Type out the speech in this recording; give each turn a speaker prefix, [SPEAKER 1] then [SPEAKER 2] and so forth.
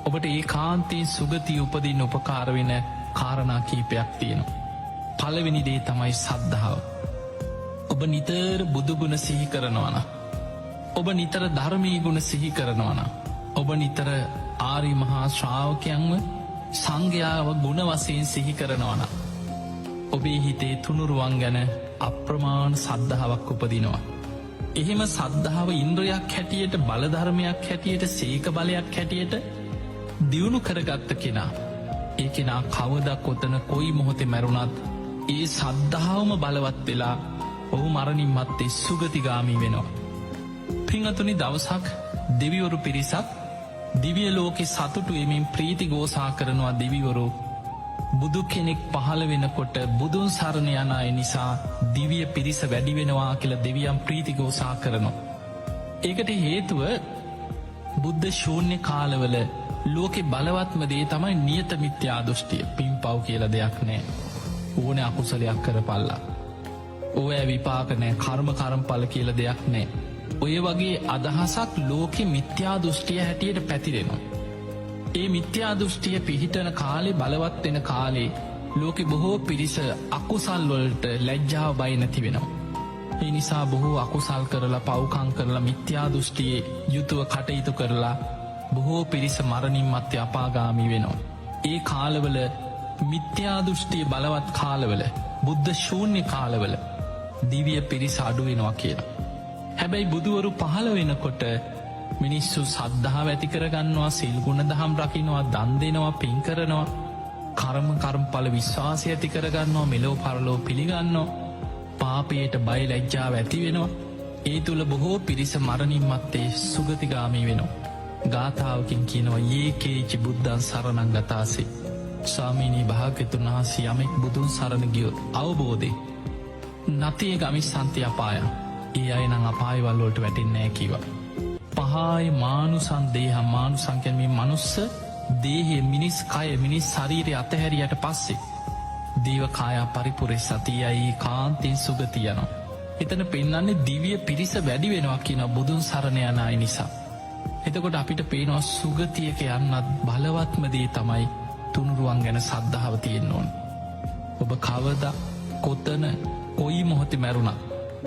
[SPEAKER 1] ඔබට ඒ කාන්තී සුගතිය උපදින්න උපකාර වෙන කාරණා කීපයක් තියෙනවා. පළවෙනි දේ තමයි සද්ධාව. ඔබ නිතර බුදුගුණ සිහි කරනවන, ඔබ නිතර ධර්මී ගුණ සිහි කරනවන, ඔබ නිතර ආරි මහා ශ්‍රාවකයන්ව සංඝයාව ගුණ වශයෙන් සිහි කරනවන, ඔබේ හිතේ තුනුරුවන් ගැන අප්‍රමාණ සද්ධාවක් උපදිනවා. එහෙම සද්ධාව ඉන්ද්‍රයක් හැටියට, බලධර්මයක් හැටියට, සේක බලයක් හැටියට දියුණු කරගත්ත කෙනා, ඒ කෙනා කවදක් කොතන කොයි මොහොතේ මැරුණත් ඒ සද්ධාවම බලවත් වෙලා ඔහු මරණින් මත්තේ සුගතිගාමී වෙනවා. පිංහතුනි, දවසක් දෙවිවරු පිරිසක් දිවිය ලෝකෙ සතුටු එමින් ප්‍රීති ගෝසා කරනවා. දෙවිවරු බුදු කෙනෙක් පහළ වෙනකොට බුදුන් සරණ යන අය නිසා දිවිය පිරිස වැඩි වෙනවා කියලා දෙවියන් ප්‍රීති ගෝසා කරනවා. ඒකට හේතුව බුද්ධ ශූන්‍ය කාලවල ලෝකෙ බලවත්ම දේ තමයි නියත මිත්‍යා දෘෂ්ටිය. පින් පව් කියල දෙයක් නෑ. ඕන අකුසලයක් කරපල්ලා. ඔය විපාක නෑ, කර්ම කරම්පල කියල දෙයක් නෑ. ඔය වගේ අදහසක් ලෝකෙ මිත්‍යා දෘෂ්ටිය හැටියට පැතිරෙනවා. ඒ මිත්‍යා දෘෂ්ටිය පිහිටන කාලේ, බලවත් වෙන කාලේ ලෝකෙ බොහෝ පිරිස අකුසල්වලට ලැජ්ජාව බය නැති වෙනවා. ඒ නිසා බොහෝ අකුසල් කරලා, පව්කං කරලා, මිත්‍යා දෘෂ්ටියේ යුතුව කටයුතු කරලා බොහෝ පිරිස මරණින් මත්තේ අපාගාමී වෙනවා. ඒ කාලවල මිත්‍යා දෘෂ්ටිය බලවත් කාලවල, බුද්ධ ශූන්‍ය කාලවල දිවිය පිරිස අඩුවෙනවා කියලා. හැබැයි බුදුවරු පහළ වෙනකොට මිනිස්සු සද්ධාව ඇති කරගන්නවා, සිල් ගුණ දහම් රකින්නවා, දන් දෙනවා, පින් කරනවා, කර්මපල විශ්වාසය ඇති කරගන්නවා, මෙලෝ පරලෝ පිළිගන්නවා, පාපයට බය ලැජ්ජාව ඇති වෙනවා. ඒ තුළ බොහෝ පිරිස මරණින් මත්තේ සුගතිගාමී වෙනවා. ගාථාවකින් කියනවා ඒකේචි බුද්ධන් සරණං ගතාසේ. ස්වාමීනී භාග්‍යතුන් වහන්සේ යමෙක් බුදුන් සරණ ගියොත් අවබෝධේ නතිය ගමිස්සන්ති අපායන්, ඒ අයනං අපායවල්ලෝට වැටෙන්නෑ කිවා. පහාය මානුසන් දේහම්, මානුසංකැනීම මනුස්ස දේහය, මිනිස් කය, මිනිස් ශරීරය අතහැරියට පස්සේ දීව කායා පරිපුරෙ සතියයි කාන්තින් සුගතියනවා. එතන පෙන්නන්නේ දිවිය පිරිස වැඩි වෙනවා කියන බුදුන් සරණ යන අය නිසා. එතකොට අපිට පේනවා සුගතියක යන්නත් බලවත්මදේ තමයි තුනුරුවන් ගැන සද්ධාව තියෙන්න ඕන. ඔබ කවද කොතන කොයි මොහොතේ මැරුණත්